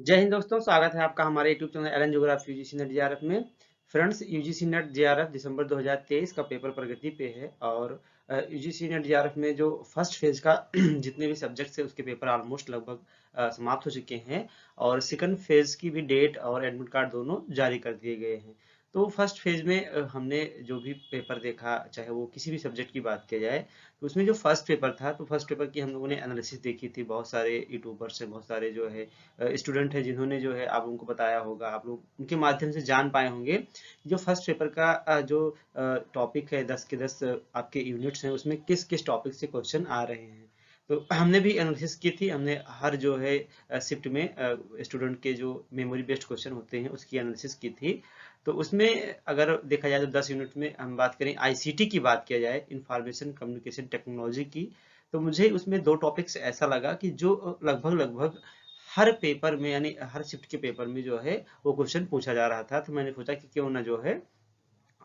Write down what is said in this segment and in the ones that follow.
जय हिंद दोस्तों, स्वागत है आपका हमारे YouTube channel Allen geography UGC NET JRF में। फ्रेंड्स, यूजीसी नेट जेआरएफ दिसंबर 2023 का पेपर प्रगति पे है और यूजीसी नेट जेआरएफ में जो फर्स्ट फेज का जितने भी सब्जेक्ट्स है उसके पेपर ऑलमोस्ट लगभग समाप्त हो चुके हैं और सेकंड फेज की भी डेट और एडमिट कार्ड दोनों जारी कर दिए गए हैं। तो फर्स्ट फेज में हमने जो भी पेपर देखा, चाहे वो किसी भी सब्जेक्ट की बात किया जाए, तो उसमें जो फर्स्ट पेपर था तो फर्स्ट पेपर की हम लोगों ने एनालिसिस देखी थी। बहुत सारे यूट्यूबर्स हैं, बहुत सारे जो है स्टूडेंट है जिन्होंने जो है आप लोगों को बताया होगा, आप लोग उनके माध्यम से जान पाए होंगे। जो फर्स्ट पेपर का जो टॉपिक है, 10 के 10 आपके यूनिट्स हैं, उसमें किस किस टॉपिक से क्वेश्चन आ रहे हैं। तो हमने भी एनालिसिस की थी। हमने हर जो है शिफ्ट में स्टूडेंट के जो मेमोरी बेस्ड क्वेश्चन होते हैं उसकी एनालिसिस की थी। तो उसमें अगर देखा जाए तो 10 यूनिट में हम बात करें, आईसीटी की बात किया जाए, इंफॉर्मेशन कम्युनिकेशन टेक्नोलॉजी की, तो मुझे उसमें दो टॉपिक्स ऐसा लगा कि जो लगभग लगभग हर पेपर में, यानी हर शिफ्ट के पेपर में जो है वो क्वेश्चन पूछा जा रहा था। तो मैंने सोचा कि क्यों ना जो है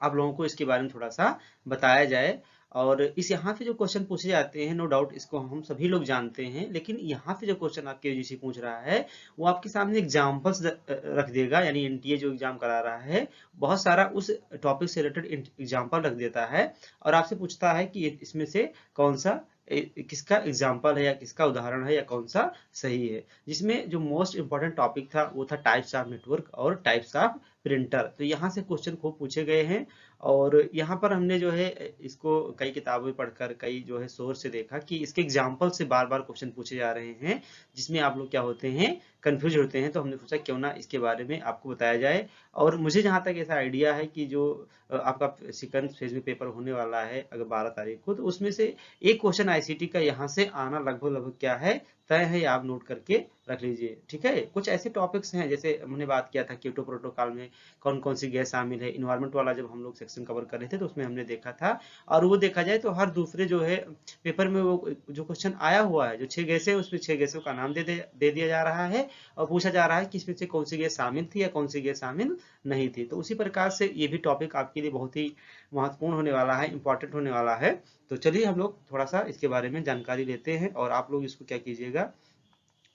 आप लोगों को इसके बारे में थोड़ा सा बताया जाए। और इस यहाँ पे जो क्वेश्चन पूछे जाते हैं, नो डाउट इसको हम सभी लोग जानते हैं, लेकिन यहाँ पे जो क्वेश्चन आपके यूजीसी पूछ रहा है वो आपके सामने एग्जाम्पल्स रख देगा। यानी एनटीए जो एग्जाम करा रहा है बहुत सारा उस टॉपिक से रिलेटेड एग्जाम्पल रख देता है और आपसे पूछता है कि इसमें से कौन सा किसका एग्जाम्पल है या किसका उदाहरण है या कौन सा सही है। जिसमें जो मोस्ट इंपॉर्टेंट टॉपिक था वो था टाइप्स ऑफ नेटवर्क और टाइप्स ऑफ प्रिंटर। तो यहाँ से क्वेश्चन खूब पूछे गए हैं और यहाँ पर हमने जो है इसको कई किताबें पढ़कर, कई जो है सोर्स से देखा कि इसके एग्जाम्पल से बार बार क्वेश्चन पूछे जा रहे हैं, जिसमें आप लोग क्या होते हैं, कंफ्यूज होते हैं। तो हमने सोचा क्यों ना इसके बारे में आपको बताया जाए। और मुझे जहाँ तक ऐसा आइडिया है कि जो आपका सेकंड फेज में पेपर होने वाला है अगर 12 तारीख को, तो उसमें से एक क्वेश्चन आईसीटी का यहाँ से आना लगभग लगभग क्या है, तय है। आप नोट करके रख लीजिए, ठीक है। कुछ ऐसे टॉपिक्स हैं, जैसे हमने बात किया था क्योटो प्रोटोकॉल में कौन कौन सी गैस शामिल है, इन्वायरमेंट वाला जब हम लोग सेक्शन कवर कर रहे थे तो उसमें हमने देखा था। और वो देखा जाए तो हर दूसरे जो है पेपर में वो जो क्वेश्चन आया हुआ है, जो 6 गैसें उसमें 6 गैसों का नाम दे दिया जा रहा है और पूछा जा रहा है कि इसमें से कौन सी गैस शामिल थी या कौन सी गैस शामिल नहीं थी। तो उसी प्रकार से ये भी टॉपिक आपके लिए बहुत ही महत्वपूर्ण होने वाला है, इंपॉर्टेंट होने वाला है। तो चलिए हम लोग थोड़ा सा इसके बारे में जानकारी लेते हैं और आप लोग इसको क्या कीजिएगा,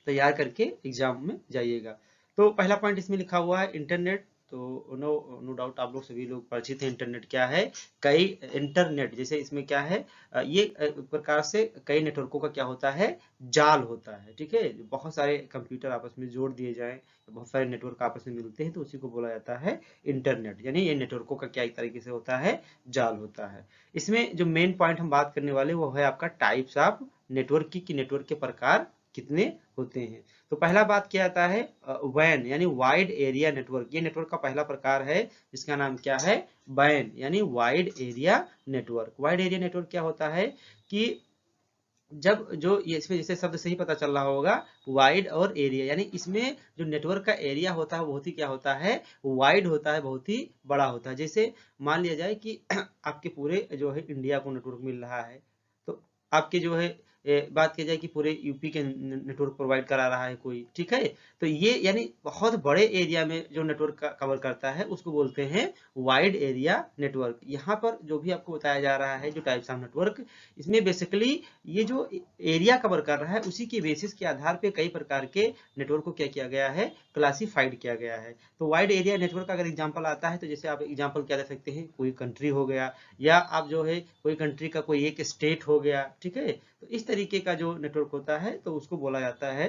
तैयार करके एग्जाम में जाइएगा। तो पहला पॉइंट इसमें लिखा हुआ है इंटरनेट। तो नो डाउट आप लोग सभी लोग परिचित हैं इंटरनेट क्या है। कई इंटरनेट जैसे इसमें क्या है, ये प्रकार से कई नेटवर्कों का क्या होता है, जाल होता है, ठीक है। बहुत सारे कंप्यूटर आपस में जोड़ दिए जाएं, बहुत सारे नेटवर्क आपस में मिलते हैं तो उसी को बोला जाता है इंटरनेट। यानी ये नेटवर्कों का क्या एक तरीके से होता है, जाल होता है। इसमें जो मेन पॉइंट हम बात करने वाले वो है आपका टाइप्स ऑफ नेटवर्क की, कि नेटवर्क के प्रकार कितने होते हैं। तो पहला बात क्या आता है, वैन यानी वाइड एरिया नेटवर्क। ये नेटवर्क का पहला प्रकार है जिसका नाम क्या है, वैन यानी wide area network. Wide area network क्या होता है कि जब जो ये इसमें जैसे शब्द से ही पता चल रहा होगा, वाइड और एरिया, यानी इसमें जो नेटवर्क का एरिया होता है बहुत ही क्या होता है, वाइड होता है, बहुत ही बड़ा होता है। जैसे मान लिया जाए कि आपके पूरे जो है इंडिया को नेटवर्क मिल रहा है, तो आपके जो है बात की जाए कि पूरे यूपी के नेटवर्क प्रोवाइड करा रहा है कोई, ठीक है। तो ये यानी बहुत बड़े एरिया में जो नेटवर्क कवर करता है उसको बोलते हैं वाइड एरिया नेटवर्क। यहाँ पर जो भी आपको बताया जा रहा है जो टाइप्स ऑफ नेटवर्क, इसमें बेसिकली ये जो एरिया कवर कर रहा है उसी के बेसिस के आधार पे कई प्रकार के नेटवर्क को क्या किया गया है, क्लासिफाइड किया गया है। तो वाइड एरिया नेटवर्क का अगर एग्जांपल आता है तो जैसे आप एग्जांपल क्या दे सकते हैं, कोई कंट्री हो गया, या आप जो है कोई कंट्री का कोई एक स्टेट हो गया, ठीक है। तो इस तरीके का जो नेटवर्क होता है तो उसको बोला जाता है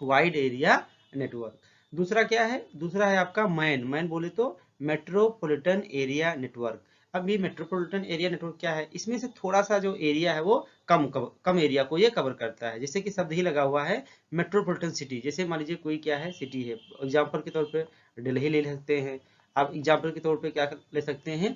वाइड एरिया नेटवर्क। दूसरा क्या है, दूसरा है आपका मैन। मैन बोले तो मेट्रोपॉलिटन एरिया नेटवर्क। अब ये मेट्रोपॉलिटन एरिया नेटवर्क क्या है, इसमें से थोड़ा सा जो एरिया है वो कम एरिया को ये कवर करता है। जैसे कि शब्द ही लगा हुआ है मेट्रोपॉलिटन सिटी। जैसे मान लीजिए कोई क्या है, सिटी है, एग्जाम्पल के तौर पे दिल्ली ले सकते हैं आप, एग्जाम्पल के तौर पे क्या ले सकते हैं,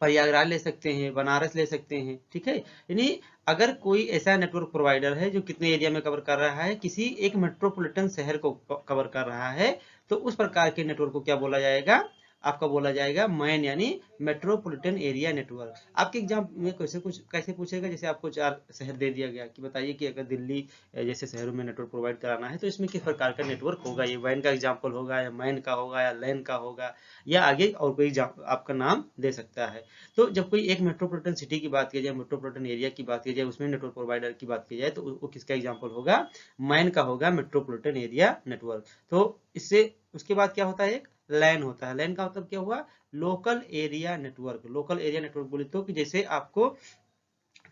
प्रयागराज ले सकते हैं, बनारस ले सकते हैं, ठीक है। यानी अगर कोई ऐसा नेटवर्क प्रोवाइडर है जो कितने एरिया में कवर कर रहा है, किसी एक मेट्रोपॉलिटन शहर को कवर कर रहा है, तो उस प्रकार के नेटवर्क को क्या बोला जाएगा, आपका बोला जाएगा मैन यानी मेट्रोपॉलिटन एरिया नेटवर्क। आपके एग्जाम में कैसे पूछेगा, जैसे आपको 4 शहर दे दिया गया कि बताइए कि अगर दिल्ली जैसे शहरों में नेटवर्क प्रोवाइड कराना है तो इसमें किस प्रकार का नेटवर्क होगा, ये वैन का एग्जाम्पल होगा या मैन का होगा या लैन का होगा या आगे और कोई आपका नाम दे सकता है। तो जब कोई एक मेट्रोपॉलिटन सिटी की बात की जाए, मेट्रोपॉलिटन एरिया की बात की जाए, उसमें नेटवर्क प्रोवाइडर की बात की जाए तो वो किसका एग्जाम्पल होगा, मैन का होगा, मेट्रोपॉलिटन एरिया नेटवर्क। तो इससे उसके बाद क्या होता है, एक लैन होता है। लैन का मतलब क्या हुआ, local area network. Local area network बोले तो कि जैसे आपको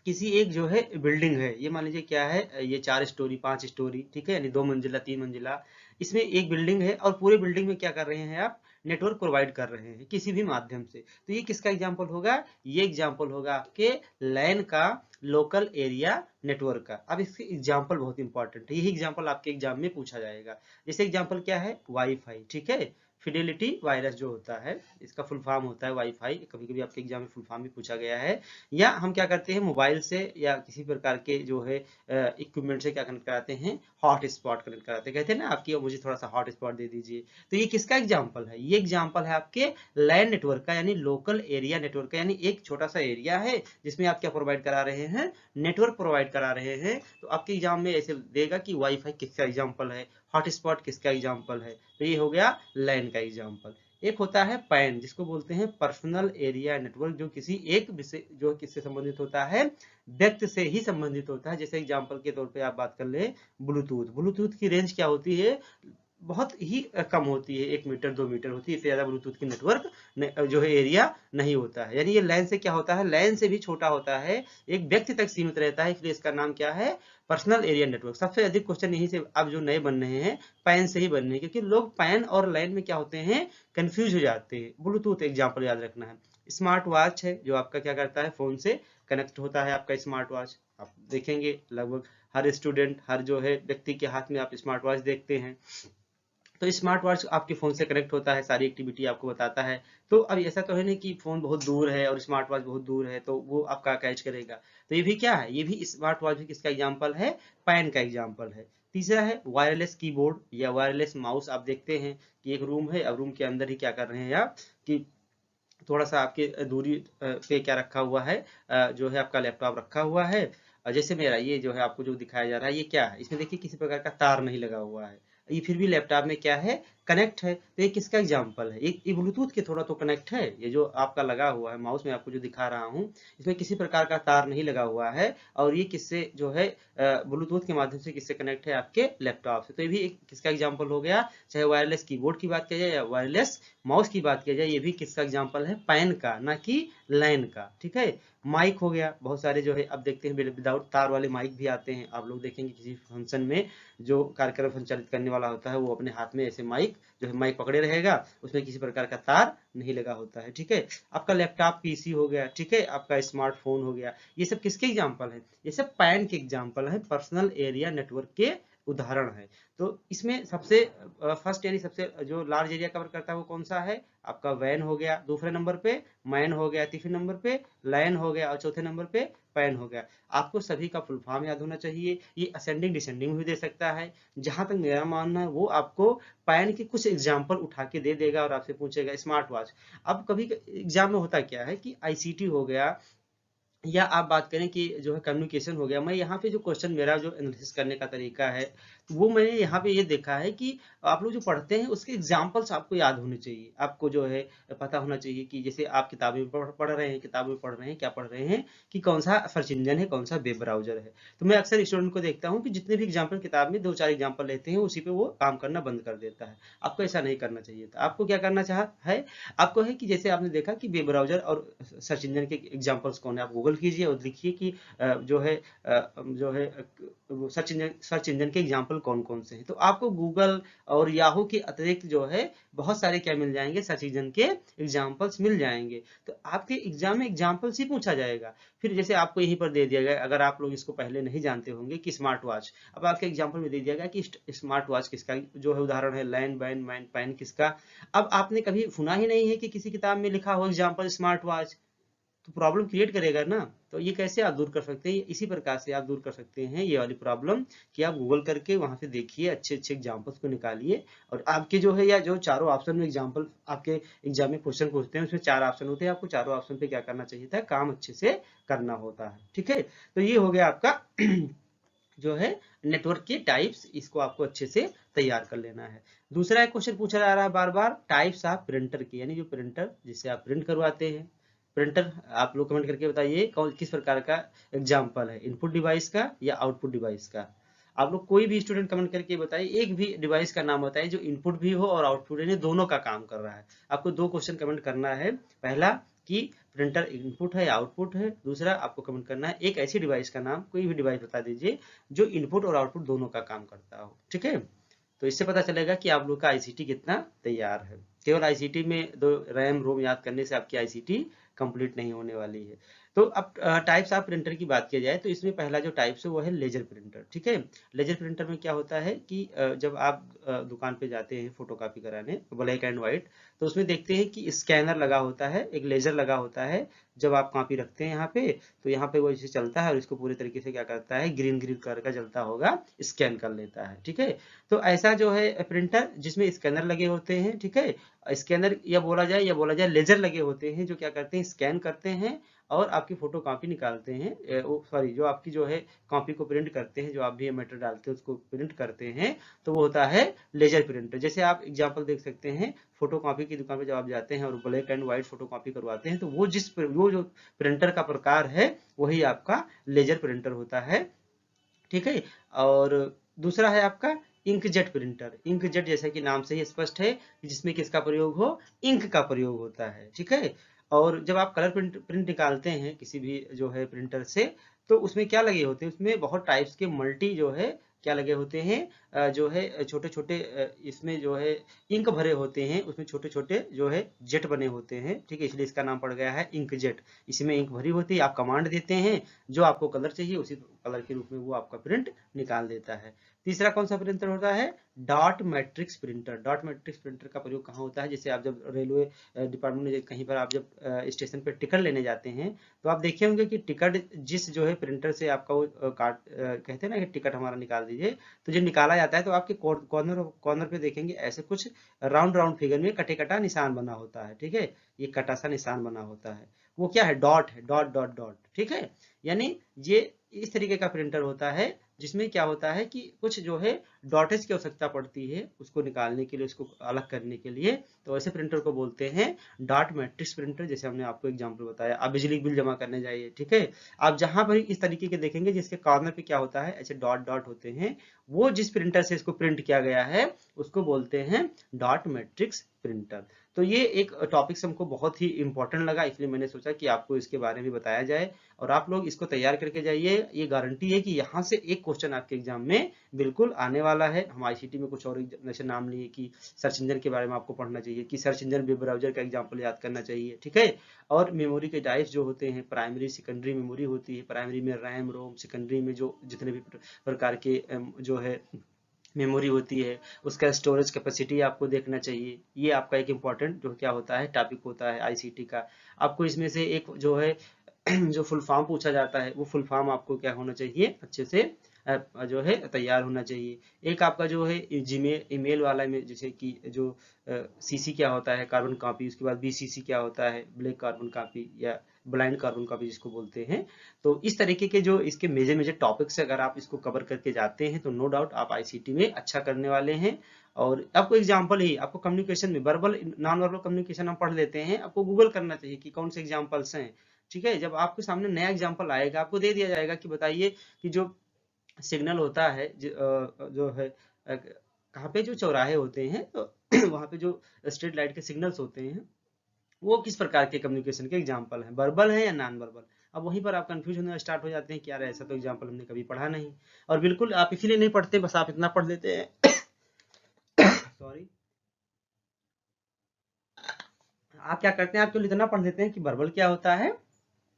किसी एक जो है बिल्डिंग है, ये मान लीजिए क्या है, ये 4 स्टोरी 5 स्टोरी, ठीक है, यानी 2 मंजिला 3 मंजिला, इसमें एक बिल्डिंग है और पूरे बिल्डिंग में क्या कर रहे हैं आप, नेटवर्क प्रोवाइड कर रहे हैं किसी भी माध्यम से। तो ये किसका एग्जाम्पल होगा, ये एग्जाम्पल होगा आपके लैन का, लोकल एरिया नेटवर्क का। अब इसके एग्जाम्पल बहुत इंपॉर्टेंट है, यही एग्जाम्पल आपके एग्जाम में पूछा जाएगा। जैसे एग्जाम्पल क्या है, वाईफाई, ठीक है, फिडेलिटी वायरस जो होता है इसका फुल फॉर्म होता है वाईफाई। कभी कभी आपके एग्जाम में फुल फॉर्म भी पूछा गया है। या हम क्या करते हैं, मोबाइल से या किसी प्रकार के जो है इक्विपमेंट से क्या कनेक्ट कराते हैं, हॉट स्पॉट कनेक्ट कराते हैं, कहते हैं ना आपकी मुझे थोड़ा सा हॉट स्पॉट दे दीजिए। तो ये किसका एग्जाम्पल है, ये एग्जाम्पल है आपके लैन नेटवर्क का, यानी लोकल एरिया नेटवर्क का। यानी एक छोटा सा एरिया है जिसमें आप क्या प्रोवाइड करा रहे हैं, नेटवर्क प्रोवाइड करा रहे हैं। तो आपके एग्जाम में ऐसे देगा कि वाईफाई किसका एग्जाम्पल है, हॉटस्पॉट किसका एग्जाम्पल है। तो ये हो गया लैन का एग्जाम्पल। एक होता है पैन, जिसको बोलते हैं पर्सनल एरिया नेटवर्क, जो किसी एक विषय जो किससे संबंधित होता है, व्यक्ति से ही संबंधित होता है। जैसे एग्जाम्पल के तौर पे आप बात कर ले ब्लूटूथ। ब्लूटूथ की रेंज क्या होती है, बहुत ही कम होती है, 1 मीटर 2 मीटर होती है, इससे ज्यादा ब्लूटूथ की नेटवर्क जो है एरिया नहीं होता है। यानी ये लैन से क्या होता है, लैन से भी छोटा होता है, एक व्यक्ति तक सीमित रहता है, इसलिए इसका नाम क्या है, पर्सनल एरिया नेटवर्क। सबसे अधिक क्वेश्चन यहीं से अब जो नए बन रहे हैं पैन से ही बन रहे हैं, क्योंकि लोग पैन और लैन में क्या होते हैं, कंफ्यूज हो जाते हैं। ब्लूटूथ एग्जाम्पल याद रखना है। स्मार्ट वॉच है जो आपका क्या करता है, फोन से कनेक्ट होता है आपका स्मार्ट वॉच। आप देखेंगे लगभग हर स्टूडेंट, हर जो है व्यक्ति के हाथ में आप स्मार्ट वॉच देखते हैं। तो स्मार्ट वॉच आपके फोन से कनेक्ट होता है, सारी एक्टिविटी आपको बताता है। तो अब ऐसा तो है नहीं कि फोन बहुत दूर है और स्मार्ट वॉच बहुत दूर है तो वो आपका कैच करेगा। तो ये भी क्या है, ये भी स्मार्ट वॉच भी किसका एग्जाम्पल है, पैन का एग्जाम्पल है। तीसरा है वायरलेस कीबोर्ड या वायरलेस माउस। आप देखते हैं कि एक रूम है, अब रूम के अंदर ही क्या कर रहे हैं आप कि थोड़ा सा आपके दूरी पे क्या रखा हुआ है, जो है आपका लैपटॉप रखा हुआ है। और जैसे मेरा ये जो है आपको जो दिखाया जा रहा है, ये क्या है, इसमें देखिए किसी प्रकार का तार नहीं लगा हुआ है, ये फिर भी लैपटॉप में क्या है, कनेक्ट है। तो ये किसका एग्जाम्पल है, ये ब्लूटूथ के थोड़ा तो कनेक्ट है। ये जो आपका लगा हुआ है माउस में आपको जो दिखा रहा हूँ, इसमें किसी प्रकार का तार नहीं लगा हुआ है और ये किससे जो है ब्लूटूथ के माध्यम से किससे कनेक्ट है, आपके लैपटॉप से। तो ये भी एक किसका एग्जाम्पल हो गया, चाहे वायरलेस कीबोर्ड की बात किया जाए या वायरलेस माउस की बात किया जाए, ये भी किसका एग्जाम्पल है, पैन का, ना कि लैन का, ठीक है। माइक हो गया, बहुत सारे जो है अब देखते हैं विदाउट तार वाले माइक भी आते हैं। आप लोग देखेंगे किसी फंक्शन में जो कार्यक्रम संचालित करने वाला होता है वो अपने हाथ में ऐसे माइक जो है माइक पकड़े रहेगा, उसमें किसी प्रकार का तार नहीं लगा होता है, ठीक है। आपका लैपटॉप पीसी हो गया, ठीक है, आपका स्मार्टफोन हो गया, ये सब किसके एग्जाम्पल है, ये सब पैन के एग्जाम्पल है, पर्सनल एरिया नेटवर्क के उदाहरण है। तो इसमें सबसे फर्स्ट यानी सबसे जो लार्ज एरिया कवर करता है वो कौन सा है, आपका वैन हो गया, दूसरे नंबर पे मैन हो गया, तीसरे नंबर पे लैन हो गया और चौथे नंबर पे पैन हो गया। आपको सभी का फुल फॉर्म याद होना चाहिए, ये असेंडिंग डिसेंडिंग भी दे सकता है। जहां तक मेरा मानना है वो आपको पैन के कुछ एग्जाम्पल उठा के दे देगा और आपसे पूछेगा स्मार्ट वॉच। अब कभी एग्जाम में होता क्या है कि आईसीटी हो गया या आप बात करें कि जो है कम्युनिकेशन हो गया, मैं यहाँ पे जो क्वेश्चन मेरा जो एनालिसिस करने का तरीका है वो मैंने यहाँ पे ये देखा है कि आप लोग जो पढ़ते हैं उसके एग्जाम्पल्स आपको याद होने चाहिए। आपको जो है पता होना चाहिए कि जैसे आप किताबें में पढ़ रहे हैं, किताबें में पढ़ रहे हैं, क्या पढ़ रहे हैं कि कौन सा सर्च इंजन है, कौन सा वेब ब्राउजर है। तो मैं अक्सर स्टूडेंट को देखता हूँ कि जितने भी एग्जाम्पल किताब में 2-4 एग्जाम्पल लेते हैं उसी पे वो काम करना बंद कर देता है। आपको ऐसा नहीं करना चाहिए था। आपको क्या करना चाह है, आपको है कि जैसे आपने देखा कि वेब ब्राउजर और सर्च इंजन के एग्जाम्पल्स कौन है, आप गूगल कीजिए और लिखिए कि जो है सर्च इंजन के एग्जाम्पल कौन कौन से हैं। तो आपको गूगल और याहू के अतिरिक्त जो है बहुत सारे क्या मिल जाएंगे, सर्च इंजन के एग्जाम्पल्स मिल जाएंगे। तो आपके एग्जाम में एग्जाम्पल्स ही पूछा जाएगा। फिर जैसे आपको यहीं पर दे दिया गया, अगर आप लोग इसको पहले नहीं जानते होंगे कि स्मार्ट वॉच, अब आपके एग्जाम्पल में दे दिया गया कि स्मार्ट वॉच किसका जो है उदाहरण है, लैन बैन मैन पैन किसका। अब आपने कभी सुना ही नहीं है कि किसी किताब में लिखा हो एग्जाम्पल स्मार्ट वॉच, तो प्रॉब्लम क्रिएट करेगा ना। तो ये कैसे आप दूर कर सकते हैं, इसी प्रकार से आप दूर कर सकते हैं ये वाली प्रॉब्लम, कि आप गूगल करके वहां से देखिए, अच्छे अच्छे एग्जाम्पल्स को निकालिए, और आपके जो है या जो चारों ऑप्शन में एग्जाम्पल आपके एग्जाम में क्वेश्चन पूछते हैं उसमें 4 ऑप्शन होते हैं, आपको चारों ऑप्शन पे क्या करना चाहिए था, काम अच्छे से करना होता है। ठीक है, तो ये हो गया आपका जो है नेटवर्क के टाइप्स, इसको आपको अच्छे से तैयार कर लेना है। दूसरा एक क्वेश्चन पूछा जा रहा है बार बार, टाइप्स ऑफ प्रिंटर की, यानी जो प्रिंटर जिससे आप प्रिंट करवाते हैं, प्रिंटर आप लोग कमेंट करके बताइए कौन किस प्रकार का एग्जाम्पल है, इनपुट डिवाइस का या आउटपुट डिवाइस का। आप लोग कोई भी स्टूडेंट कमेंट करके बताइए, एक भी डिवाइस का नाम बताइए जो इनपुट भी हो और आउटपुट, यानी दोनों का काम कर रहा है। आपको 2 क्वेश्चन कमेंट करना है, पहला कि प्रिंटर इनपुट है या आउटपुट है, दूसरा आपको कमेंट करना है एक ऐसी डिवाइस का नाम, कोई भी डिवाइस बता दीजिए जो इनपुट और आउटपुट दोनों का काम करता हो। ठीक है, तो इससे पता चलेगा कि आप लोग का आईसीटी कितना तैयार है। केवल आईसीटी में 2 रैम रोम याद करने से आपकी आईसीटी कंप्लीट नहीं होने वाली है। तो अब टाइप्स ऑफ प्रिंटर की बात की जाए तो इसमें पहला जो टाइप्स है वो है लेजर प्रिंटर। ठीक है, लेजर प्रिंटर में क्या होता है कि जब आप दुकान पे जाते हैं फोटोकॉपी कराने ब्लैक एंड व्हाइट, तो उसमें देखते हैं कि स्कैनर लगा होता है, एक लेजर लगा होता है। जब आप कॉपी रखते हैं यहाँ पे, तो यहाँ पे वो इसे चलता है और इसको पूरे तरीके से क्या करता है, ग्रीन ग्रीन कलर का जलता होगा, स्कैन कर लेता है। ठीक है, तो ऐसा जो है प्रिंटर जिसमें स्कैनर लगे होते हैं, ठीक है, स्कैनर या बोला जाए लेजर लगे होते हैं, जो क्या करते हैं, स्कैन करते हैं और आपकी फोटो कॉपी निकालते हैं, सॉरी जो आपकी जो है कॉपी को प्रिंट करते हैं, जो आप भी मैटर डालते हैं उसको प्रिंट करते हैं, तो वो होता है लेजर प्रिंटर। जैसे आप एग्जांपल देख सकते हैं, फोटो कॉपी की दुकान पे जब आप जाते हैं और black and white photo copy करवाते हैं, तो वो जो प्रिंटर का प्रकार है वही आपका लेजर प्रिंटर होता है। ठीक है, और दूसरा है आपका इंकजेट प्रिंटर। इंकजेट जैसा कि नाम से ही स्पष्ट है, जिसमें किसका प्रयोग हो, इंक का प्रयोग होता है। ठीक है, और जब आप कलर प्रिंट निकालते हैं किसी भी जो है प्रिंटर से, तो उसमें क्या लगे होते हैं, उसमें बहुत टाइप्स के मल्टी जो है क्या लगे होते हैं, जो है छोटे छोटे इसमें जो है इंक भरे होते हैं, उसमें छोटे छोटे जो है जेट बने होते हैं। ठीक है, इसलिए इसका नाम पड़ गया है इंक जेट। इसमें इंक भरी होती है, आप कमांड देते हैं, जो आपको कलर चाहिए उसी कलर के रूप में वो आपका प्रिंट निकाल देता है। तीसरा कौन सा प्रिंटर होता है, dot matrix printer. Dot matrix printer का प्रयोग कहाँ होता है, जैसे आप जब रेलवे डिपार्टमेंट में कहीं पर आप जब स्टेशन पर टिकट लेने जाते हैं, तो आप देखे होंगे कि टिकट जिस जो है प्रिंटर से आपका वो कहते हैं ना कि टिकट हमारा निकाल दीजिए, तो जब निकाला जाता है तो आपके कॉर्नर कॉर्नर पे देखेंगे ऐसे कुछ राउंड राउंड फिगर में कटे कटा निशान बना होता है। ठीक है, ये कटा सा निशान बना होता है, वो क्या है, डॉट है, डॉट डॉट डॉट। ठीक है, यानी ये इस तरीके का प्रिंटर होता है जिसमें क्या होता है कि कुछ जो है डॉटेज की आवश्यकता पड़ती है उसको निकालने के लिए, उसको अलग करने के लिए, तो ऐसे प्रिंटर को बोलते हैं डॉट मैट्रिक्स प्रिंटर। जैसे हमने आपको एग्जांपल बताया, आप बिजली बिल जमा करने जाइए, ठीक है, आप जहां पर इस तरीके के देखेंगे जिसके कॉर्नर पे क्या होता है, ऐसे डॉट डॉट होते हैं, वो जिस प्रिंटर से इसको प्रिंट किया गया है उसको बोलते हैं डॉट मैट्रिक्स प्रिंटर। तो ये एक टॉपिक हमको बहुत ही इंपॉर्टेंट लगा, इसलिए मैंने सोचा कि आपको इसके बारे में बताया जाए और आप लोग इसको तैयार करके जाइए। ये गारंटी है कि यहाँ से एक क्वेश्चन आपके एग्जाम में बिल्कुल आने वाला है। हम आईसीटी में कुछ और जैसे नाम लिए कि सर्च इंजन के बारे में आपको पढ़ना चाहिए, कि सर्च इंजन वेब ब्राउजर का एग्जाम्पल याद करना चाहिए। ठीक है, और मेमोरी के टाइप्स जो होते हैं, प्राइमरी सेकेंडरी मेमोरी होती है, प्राइमरी में रैम रोम, सेकेंडरी में जो जितने भी प्रकार के जो है मेमोरी होती है उसका स्टोरेज कैपेसिटी आपको देखना चाहिए। ये आपका एक इम्पॉर्टेंट जो क्या होता है टॉपिक होता है आईसीटी का। आपको इसमें से एक जो है जो फुल फॉर्म पूछा जाता है वो फुल फॉर्म आपको क्या होना चाहिए, अच्छे से जो है तैयार होना चाहिए। एक आपका जो है जीमेल ईमेल वाला में जैसे कि जो सीसी क्या होता है, कार्बन कॉपी, उसके बाद बीसीसी क्या होता है, ब्लैक कार्बन कॉपी या ब्लाइंड कार्बन कॉपी जिसको बोलते हैं। तो इस तरीके के जो इसके मेजर मेजर टॉपिक्स अगर आप इसको कवर करके जाते हैं तो नो डाउट आप आईसीटी में अच्छा करने वाले हैं। और आपको एग्जाम्पल ही आपको कम्युनिकेशन में वर्बल नॉन वर्बल कम्युनिकेशन हम पढ़ लेते हैं, आपको गूगल करना चाहिए कि कौन से एग्जाम्पल्स हैं। ठीक है, जब आपके सामने नया एग्जाम्पल आएगा आपको दे दिया जाएगा कि बताइए कि जो सिग्नल होता है जो है कहाँ पे जो चौराहे होते हैं तो वहाँ पे जो स्ट्रीट लाइट के सिग्नल्स होते हैं वो किस प्रकार के कम्युनिकेशन के एग्जाम्पल हैं, वर्बल है या नॉन वर्बल। अब वहीं पर आप कंफ्यूज होना स्टार्ट हो जाते हैं कि यार ऐसा तो एग्जाम्पल हमने कभी पढ़ा नहीं। और बिल्कुल आप इसीलिए नहीं पढ़ते, बस आप इतना पढ़ लेते हैं सॉरी, आप क्या करते हैं, आप केवल इतना पढ़ लेते हैं कि वर्बल क्या होता है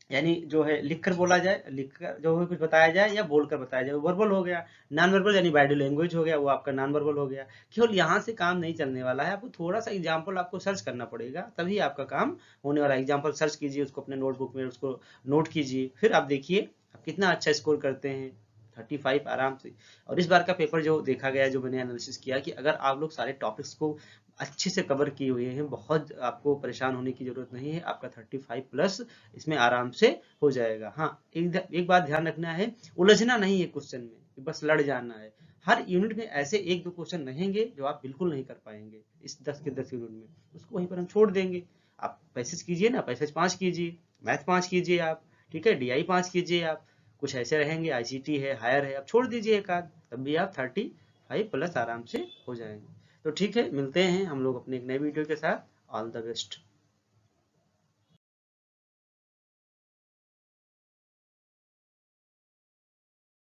यानी जो है लिख कर बोला जाए, लिख कर जो है कुछ बताया जाए या बोल कर बताया जाए, वर्बल हो गया। नॉन वर्बल यानी बॉडी लैंग्वेज हो गया, वो आपका नॉन वर्बल हो गया। केवल यहाँ से काम नहीं चलने वाला है, आपको थोड़ा सा एग्जाम्पल आपको सर्च करना पड़ेगा, तभी आपका काम होने वाला है। एग्जाम्पल सर्च कीजिए, उसको अपने नोटबुक में उसको नोट कीजिए, फिर आप देखिए आप कितना अच्छा स्कोर करते हैं, 35 आराम से। और इस बार का पेपर जो देखा गया, जो मैंने एनालिसिस किया, कि अगर आप लोग सारे टॉपिक्स को अच्छे से कवर किए हुए हैं, बहुत आपको परेशान होने की जरूरत नहीं है, आपका 35+ इसमें आराम से हो जाएगा। हाँ, एक बात ध्यान रखना है, उलझना नहीं है क्वेश्चन में, बस लड़ जाना है। हर यूनिट में ऐसे 1-2 क्वेश्चन रहेंगे जो आप बिल्कुल नहीं कर पाएंगे इस 10 के 10 यूनिट में, उसको वहीं पर हम छोड़ देंगे। आप पैसेज कीजिए ना, पैसेज 5 कीजिए, मैथ 5 कीजिए आप, ठीक है, डीआई 5 कीजिए आप, कुछ ऐसे रहेंगे, आईसीटी है, हायर है, आप छोड़ दीजिए एक आध, तब भी आप 35+ आराम से हो जाएंगे। तो ठीक है, मिलते हैं हम लोग अपने एक नए वीडियो के साथ। All the best.